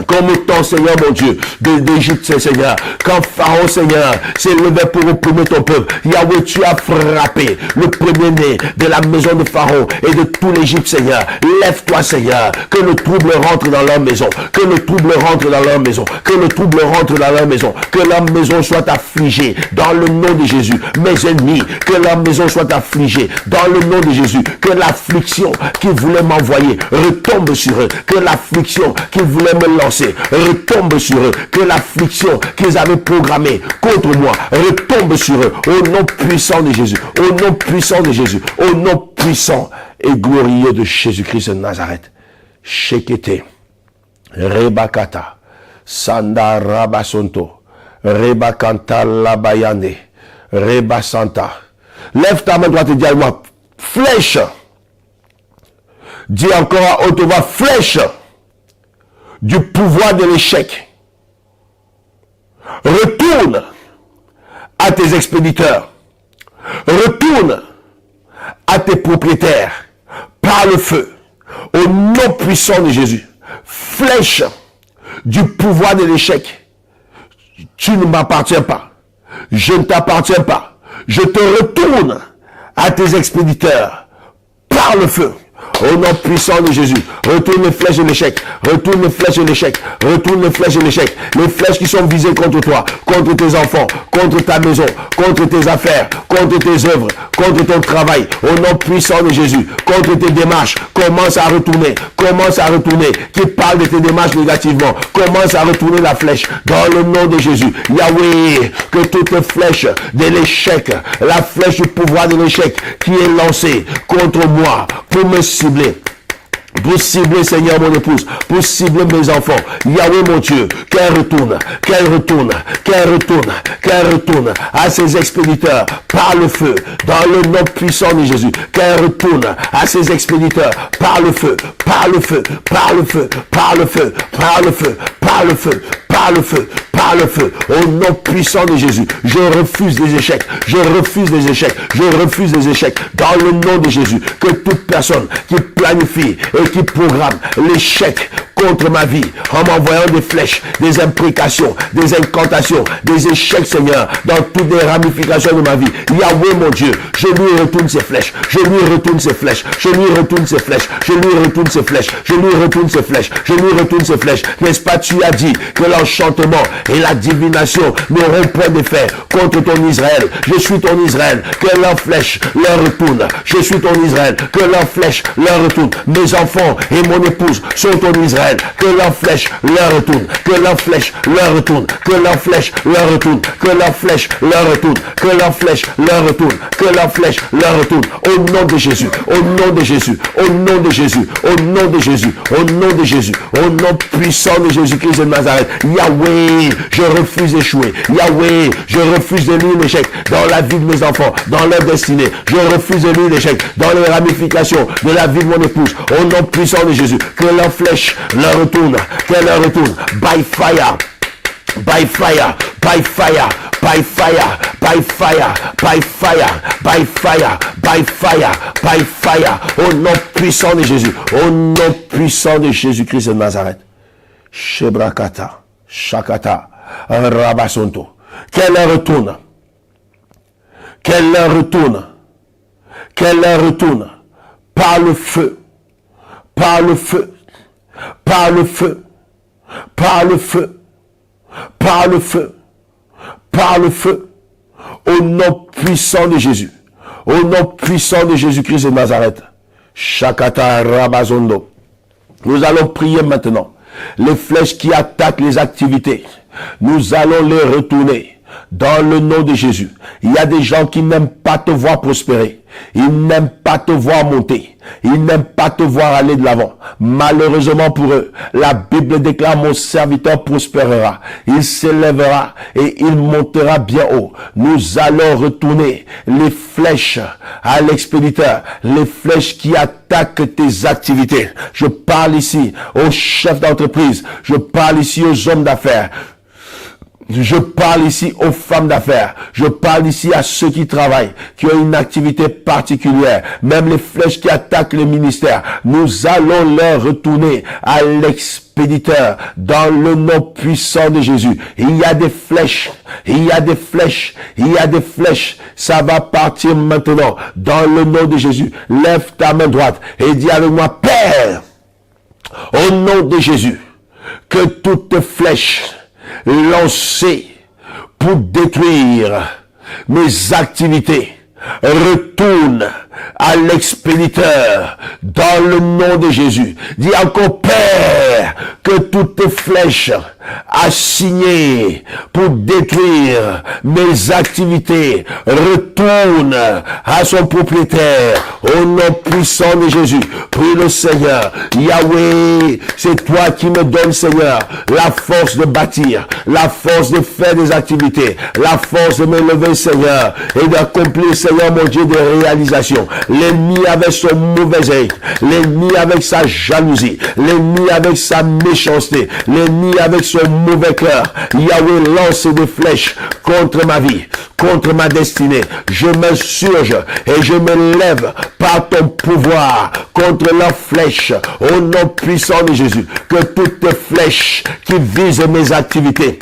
Comme au temps, Seigneur, mon Dieu, d'Égypte, Seigneur, quand Pharaon, Seigneur, s'est levé pour opprimer ton peuple, Yahweh, tu as frappé le premier-né de la maison de Pharaon et de tout l'Égypte, Seigneur. Lève-toi, Seigneur, que le trouble rentre dans leur maison, que le trouble rentre dans leur maison, que le trouble rentre dans leur maison, que leur maison soit affligée dans le nom de Jésus. Mes ennemis, que leur maison soit affligée dans le nom de Jésus, que l'affliction qu'ils voulaient m'envoyer retombe sur eux, que l'affliction qu'ils voulaient me lancer retombe sur eux, que l'affliction qu'ils avaient programmée contre moi retombe sur eux, au nom puissant de Jésus, au nom puissant de Jésus, au nom puissant et glorieux de Jésus-Christ de Nazareth. Shekete, Rebakata, Sanda Rabasonto, Rebakanta Labayane, Rebasanta. Lève ta main droite et dis à moi, flèche. Dis encore à haute voix, flèche du pouvoir de l'échec. Retourne à tes expéditeurs. Retourne à tes propriétaires par le feu. Au nom puissant de Jésus. Flèche du pouvoir de l'échec. Tu ne m'appartiens pas. Je ne t'appartiens pas. Je te retourne à tes expéditeurs par le feu. Au nom puissant de Jésus, retourne les flèches de l'échec, retourne les flèches de l'échec, retourne les flèches de l'échec, les flèches qui sont visées contre toi, contre tes enfants, contre ta maison, contre tes affaires, contre tes œuvres, contre ton travail, au nom puissant de Jésus, contre tes démarches, commence à retourner, qui parle de tes démarches négativement, commence à retourner la flèche, dans le nom de Jésus. Yahweh, que toute flèche de l'échec, la flèche du pouvoir de l'échec qui est lancée contre moi, pour me cibler, Seigneur mon épouse, pour cibler mes enfants, Yahweh mon Dieu, qu'elle retourne à ses expéditeurs par le feu, dans le nom puissant de Jésus, qu'elle retourne à ses expéditeurs par le feu, par le feu, par le feu, par le feu, par le feu, par le feu, par le feu, par le feu, au nom puissant de Jésus. Je refuse les échecs, je refuse les échecs, je refuse les échecs, dans le nom de Jésus. Que toute personne qui planifie et qui programme l'échec contre ma vie, en m'envoyant des flèches, des imprécations, des incantations, des échecs, Seigneur, dans toutes les ramifications de ma vie. Yahweh, mon Dieu, je lui retourne ses flèches, je lui retourne ses flèches, je lui retourne ses flèches, je lui retourne ses flèches, je lui retourne ses flèches, je lui retourne ses flèches. N'est-ce pas, tu as dit que l'enchantement et la divination n'auront point d'effet contre ton Israël. Je suis ton Israël, que leurs flèches leur retournent. Je suis ton Israël, que leurs flèches leur retournent. Mes enfants et mon épouse sont ton Israël, que leurs flèches leur retournent, que leurs flèches leur retournent, que leurs flèches leur retournent, que leurs flèches leur retournent, que leurs flèches leur retournent, que leurs flèches leur retournent. Au nom de Jésus, au nom de Jésus, au nom de Jésus, au nom de Jésus, au nom de Jésus, au nom puissant de Jésus-Christ de Nazareth. Yahweh, je refuse d'échouer. Yahweh, je refuse de lire l'échec dans la vie de mes enfants, dans leur destinée. Je refuse de lire l'échec dans les ramifications de la vie de mon épouse. Au nom puissant de Jésus, que leurs flèches leur retournent, qu'elles leur retournent. By fire, by fire, by fire, by fire, by fire, by fire, by fire, by fire, by fire. Au nom puissant de Jésus, au nom puissant de Jésus-Christ de Nazareth. Shebrakata, Shakata, Rabasonto. Qu'elle leur retourne. Qu'elle leur retourne. Qu'elle leur retourne. Par le feu. Par le feu. Par le feu. Par le feu. Par le feu. Par le feu. Au nom puissant de Jésus. Au nom puissant de Jésus-Christ de Nazareth. Shakata Rabazondo. Nous allons prier maintenant. Les flèches qui attaquent les activités, nous allons les retourner dans le nom de Jésus. Il y a des gens qui n'aiment pas te voir prospérer. Ils n'aiment pas te voir monter. Ils n'aiment pas te voir aller de l'avant. Malheureusement pour eux, la Bible déclare: mon serviteur prospérera. Il s'élèvera et il montera bien haut. Nous allons retourner les flèches à l'expéditeur. Les flèches qui attaquent tes activités. Je parle ici aux chefs d'entreprise. Je parle ici aux hommes d'affaires. Je parle ici aux femmes d'affaires. Je parle ici à ceux qui travaillent, qui ont une activité particulière. Même les flèches qui attaquent le ministère. Nous allons leur retourner à l'expéditeur dans le nom puissant de Jésus. Il y a des flèches. Il y a des flèches. Il y a des flèches. Ça va partir maintenant dans le nom de Jésus. Lève ta main droite et dis avec moi: Père, au nom de Jésus, que toute flèche lancé pour détruire mes activités retourne à l'expéditeur dans le nom de Jésus. Dis encore: Père, que toute flèche assignée pour détruire mes activités retourne à son propriétaire au nom puissant de Jésus. Prie le Seigneur. Yahweh, c'est toi qui me donnes, Seigneur, la force de bâtir, la force de faire des activités, la force de me lever, Seigneur, et d'accomplir, Seigneur mon Dieu, des réalisations. L'ennemi avec son mauvais œil, l'ennemi avec sa jalousie, l'ennemi avec sa méchanceté, l'ennemi avec son mauvais cœur. Yahweh, lance des flèches contre ma vie, contre ma destinée. Je m'insurge et je me lève par ton pouvoir contre leurs flèches au nom puissant de Jésus. Que toute flèche qui vise mes activités,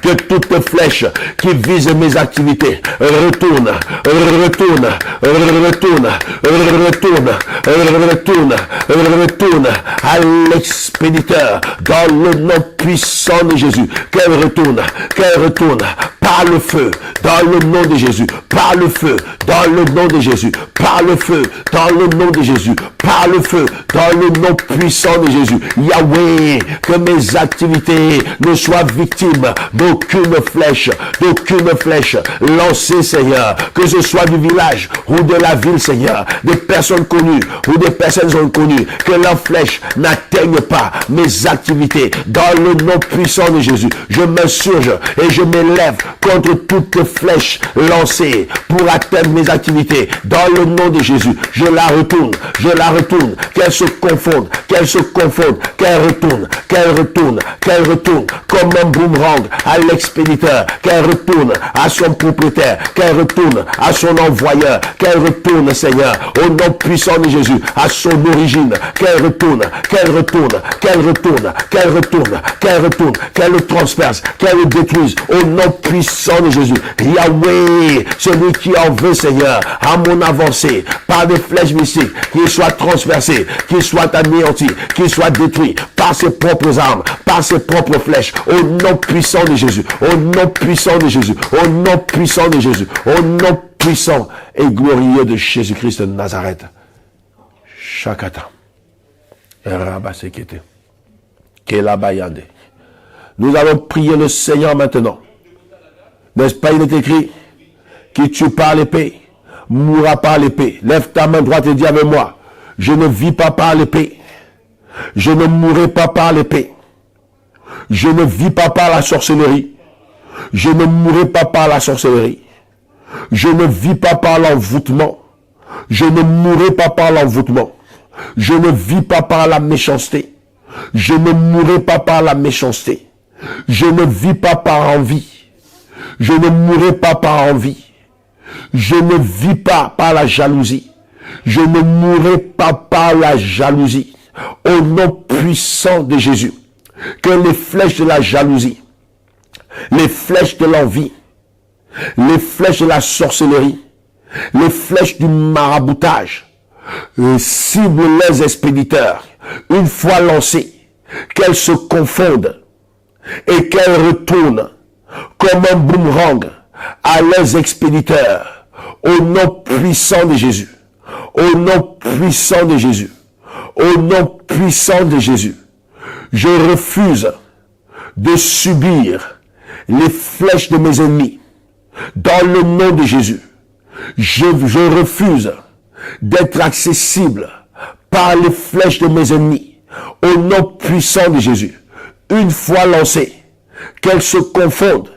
que toute flèche qui vise mes activités retourne, retourne, retourne, retourne, retourne, retourne à l'expéditeur dans le nom puissant de Jésus. Qu'elle retourne par le feu dans le nom de Jésus, par le feu dans le nom de Jésus, par le feu dans le nom de Jésus, par le feu dans le nom puissant de Jésus. Yahweh, que mes activités ne soient victimes d'aucune flèche lancée, Seigneur, que ce soit du village ou de la ville, Seigneur, des personnes connues ou des personnes inconnues, que leurs flèches n'atteignent pas mes activités dans le nom puissant de Jésus. Je m'insurge et je m'élève contre toutes les flèches lancées pour atteindre mes activités. Dans le nom de Jésus, je la retourne, qu'elle se confonde, qu'elle retourne comme un boomerang à l'expéditeur, qu'elle retourne à son propriétaire, qu'elle retourne à son envoyeur, qu'elle retourne, Seigneur, au nom puissant de Jésus, à son origine, qu'elle retourne, qu'elle le transperce, qu'elle le détruise, au nom puissant de Jésus. Yahweh, celui qui en veut, Seigneur, à mon avancée, par des flèches mystiques, qu'il soit transpercé, qu'il soit anéanti, qu'il soit détruit par ses propres armes, par ses propres flèches, au nom puissant de Jésus, au nom puissant de Jésus, au nom puissant de Jésus, au nom puissant et glorieux de Jésus-Christ de Nazareth. Shakata. Rabasekete. Kelabayande. Nous allons prier le Seigneur maintenant. N'est-ce pas, il est écrit, qui tue par l'épée, mourra par l'épée. Lève ta main droite et dis avec moi, je ne vis pas par l'épée. Je ne mourrai pas par l'épée. Je ne vis pas par la sorcellerie. Je ne mourrai pas par la sorcellerie. Je ne vis pas par l'envoûtement. Je ne mourrai pas par l'envoûtement. Je ne vis pas par la méchanceté. Je ne mourrai pas par la méchanceté. Je ne vis pas par envie. Je ne mourrai pas par envie. Je ne vis pas par la jalousie. Je ne mourrai pas par la jalousie. Au nom puissant de Jésus, que les flèches de la jalousie, les flèches de l'envie, les flèches de la sorcellerie, les flèches du maraboutage, ciblent les expéditeurs. Une fois lancées, qu'elles se confondent et qu'elles retournent comme un boomerang à leurs expéditeurs. Au nom puissant de Jésus. Au nom puissant de Jésus. Au nom puissant de Jésus. Je refuse de subir les flèches de mes ennemis. Dans le nom de Jésus. Je refuse d'être accessible par les flèches de mes ennemis. Au nom puissant de Jésus. Une fois lancées, qu'elles se confondent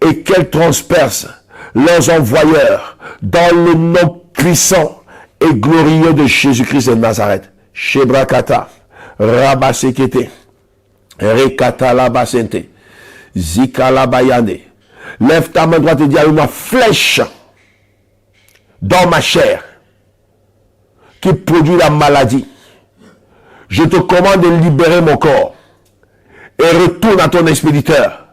et qu'elles transpercent leurs envoyeurs dans le nom puissant et glorieux de Jésus-Christ de Nazareth. Shebrakata, Rabasekete, Rekata Labasente, Zika Labayane. Lève ta main droite et dis avec moi, flèche dans ma chair qui produit la maladie. Je te commande de libérer mon corps et retourne à ton expéditeur.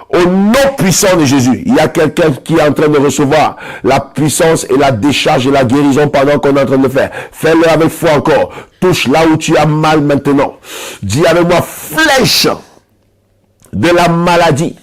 Au nom puissant de Jésus, il y a quelqu'un qui est en train de recevoir la puissance et la décharge et la guérison pendant qu'on est en train de le faire. Fais-le avec foi encore. Touche là où tu as mal maintenant. Dis avec moi, flèche de la maladie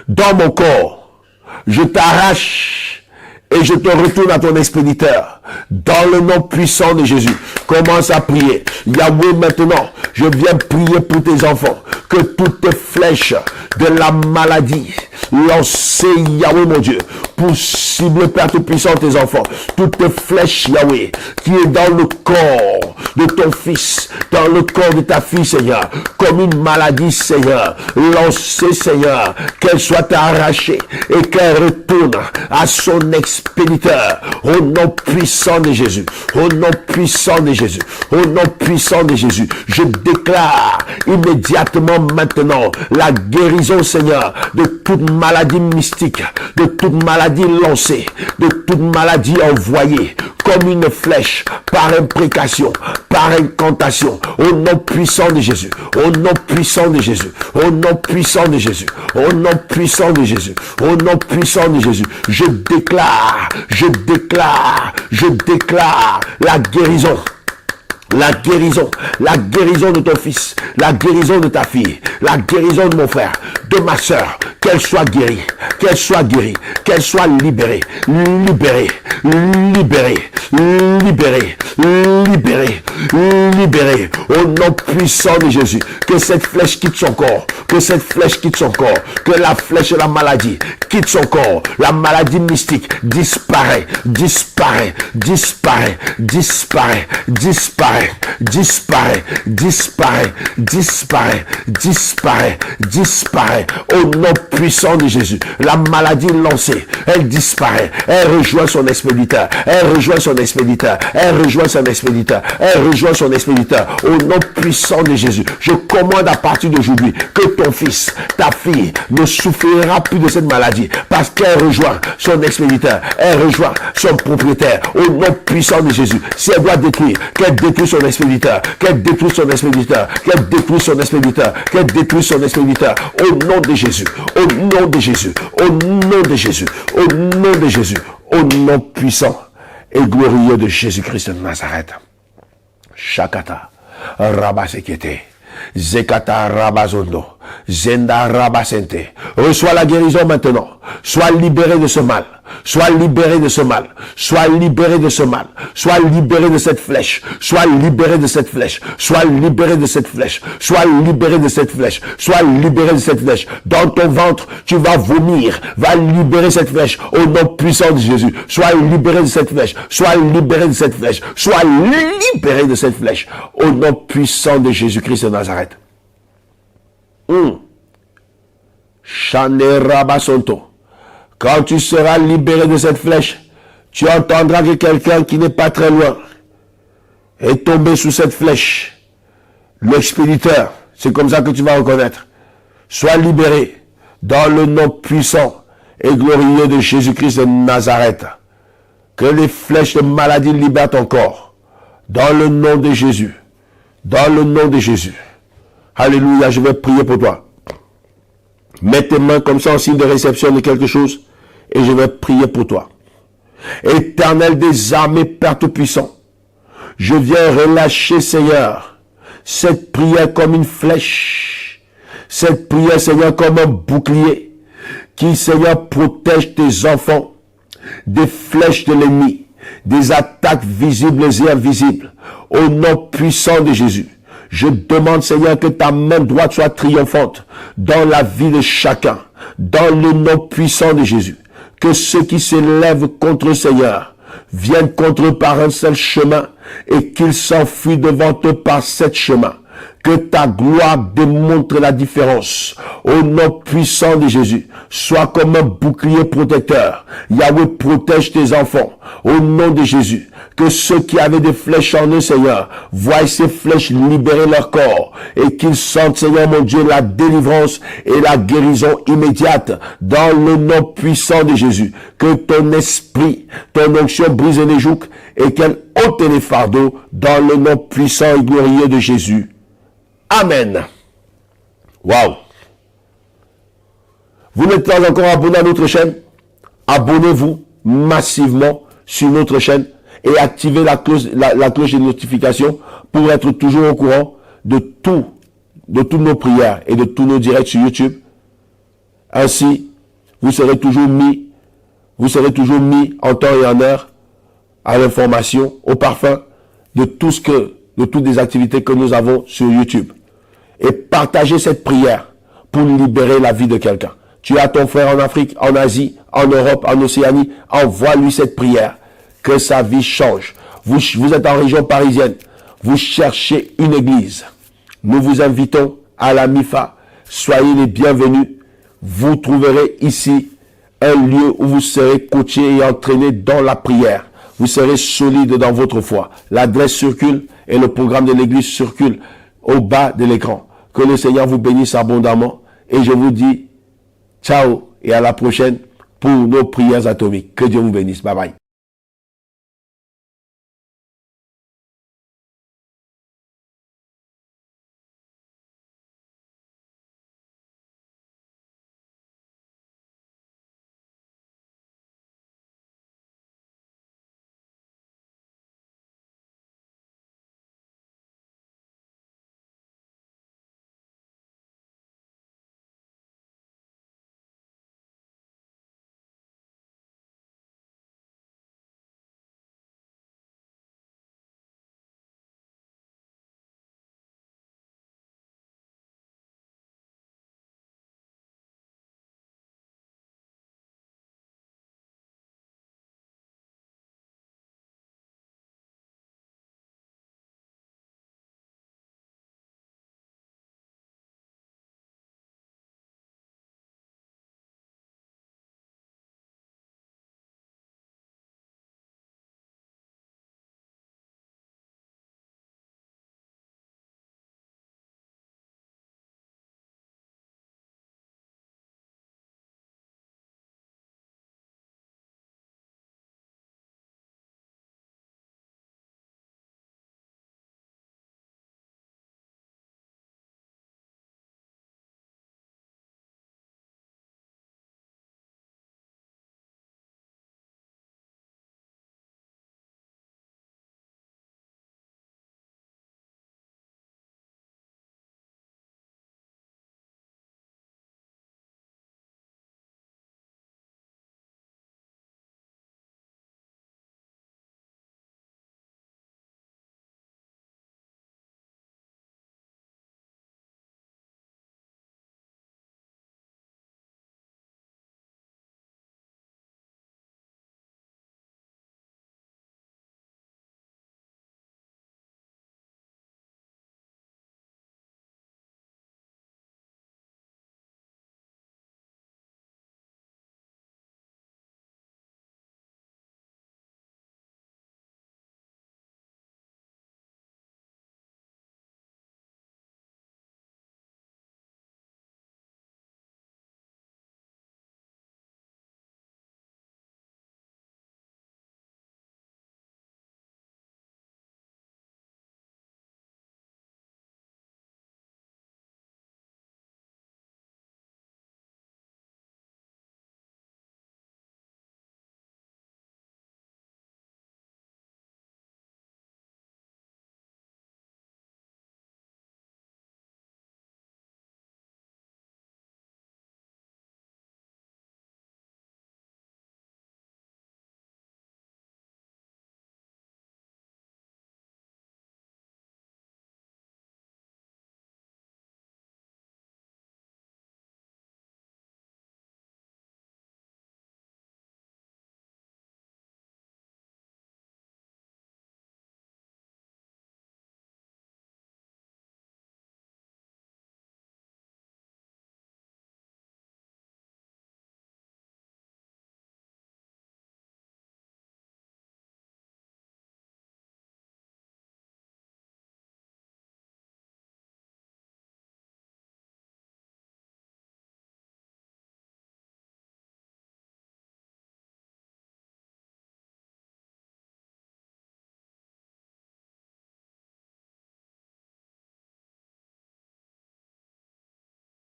dans mon corps. Je t'arrache et je te retourne à ton expéditeur. Dans le nom puissant de Jésus. Commence à prier. Yahweh, maintenant, je viens prier pour tes enfants. Que toutes tes flèches de la maladie lancées, Yahweh mon Dieu, pour cibler Père Tout-Puissant tes enfants. Toutes tes flèches, Yahweh, qui est dans le corps de ton fils, dans le corps de ta fille, Seigneur, comme une maladie, Seigneur, lancée, Seigneur, qu'elle soit arrachée et qu'elle retourne à son expéditeur. Au nom puissant de Jésus, au nom puissant de Jésus, au nom puissant de Jésus, je déclare immédiatement maintenant la guérison, Seigneur, de toute maladie mystique, de toute maladie lancée, de toute maladie envoyée comme une flèche par imprécation, par incantation, au nom puissant de Jésus, au nom puissant de Jésus, au nom puissant de Jésus, au nom puissant de Jésus, au nom puissant de Jésus, je déclare la guérison. La guérison de ton fils, la guérison de ta fille, la guérison de mon frère, de ma soeur, qu'elle soit guérie, qu'elle soit libérée, au nom puissant de Jésus, que cette flèche quitte son corps, que la flèche de la maladie quitte son corps, la maladie mystique disparaît, disparaît, disparaît, disparaît, disparaît, disparaît, disparaît. Au nom puissant de Jésus, la maladie lancée, elle disparaît. Elle rejoint son expéditeur. Elle rejoint son expéditeur. Elle rejoint son expéditeur. Elle rejoint son expéditeur. Au nom puissant de Jésus, je commande à partir d'aujourd'hui que ton fils, ta fille ne souffrira plus de cette maladie parce qu'elle rejoint son expéditeur. Elle rejoint son propriétaire. Au nom puissant de Jésus, si elle doit détruire, qu'elle détruise son expéditeur. Qu'elle détruise son expéditeur. Qu'elle détruise son expéditeur. Qu'elle détruise son expéditeur. Au nom de Jésus. Au nom de Jésus. Au nom de Jésus. Au nom de Jésus. Au nom puissant et glorieux de Jésus-Christ de Nazareth. Shakata, Rabasekete, Zekata Rabazondo, Zenda Rabasente. Reçois la guérison maintenant. Sois libéré de ce mal. Sois libéré de ce mal. Sois libéré de ce mal. Sois libéré de cette flèche. Sois libéré de cette flèche. Sois libéré de cette flèche. Sois libéré de cette flèche. Sois libéré de cette flèche. Dans ton ventre, tu vas vomir. Va libérer cette flèche au nom puissant de Jésus. Sois libéré de cette flèche. Sois libéré de cette flèche. Sois libéré de cette flèche au nom puissant de Jésus-Christ de Nazareth. Chanérabasonto. Quand tu seras libéré de cette flèche, tu entendras que quelqu'un qui n'est pas très loin est tombé sous cette flèche. L'expéditeur, c'est comme ça que tu vas reconnaître. Sois libéré dans le nom puissant et glorieux de Jésus-Christ de Nazareth. Que les flèches de maladie libèrent ton corps. Dans le nom de Jésus. Dans le nom de Jésus. Alléluia, je vais prier pour toi. Mets tes mains comme ça en signe de réception de quelque chose et je vais prier pour toi. Éternel des armées, Père Tout-Puissant, je viens relâcher, Seigneur, cette prière comme une flèche. Cette prière, Seigneur, comme un bouclier qui, Seigneur, protège tes enfants des flèches de l'ennemi, des attaques visibles et invisibles. Au nom puissant de Jésus. Je demande, Seigneur, que ta main droite soit triomphante dans la vie de chacun, dans le nom puissant de Jésus. Que ceux qui s'élèvent contre le Seigneur viennent contre eux par un seul chemin et qu'ils s'enfuient devant eux par sept chemins. Que ta gloire démontre la différence. Au nom puissant de Jésus, sois comme un bouclier protecteur. Yahweh, protège tes enfants. Au nom de Jésus, que ceux qui avaient des flèches en eux, Seigneur, voient ces flèches libérer leur corps et qu'ils sentent, Seigneur mon Dieu, la délivrance et la guérison immédiate dans le nom puissant de Jésus. Que ton esprit, ton onction brise les jougs et qu'elle ôte les fardeaux dans le nom puissant et glorieux de Jésus. Amen. Waouh. Vous n'êtes pas encore abonné à notre chaîne? Abonnez-vous massivement sur notre chaîne et activez la cloche de notification pour être toujours au courant de toutes nos prières et de tous nos directs sur YouTube. Ainsi, vous serez toujours mis en temps et en heure à l'information, au parfum de toutes les activités que nous avons sur YouTube. Et partagez cette prière pour libérer la vie de quelqu'un. Tu as ton frère en Afrique, en Asie, en Europe, en Océanie, envoie-lui cette prière. Que sa vie change. Vous êtes en région parisienne. Vous cherchez une église. Nous vous invitons à la MIFA. Soyez les bienvenus. Vous trouverez ici un lieu où vous serez coaché et entraîné dans la prière. Vous serez solide dans votre foi. L'adresse circule et le programme de l'église circule au bas de l'écran. Que le Seigneur vous bénisse abondamment. Et je vous dis ciao et à la prochaine pour nos prières atomiques. Que Dieu vous bénisse. Bye bye.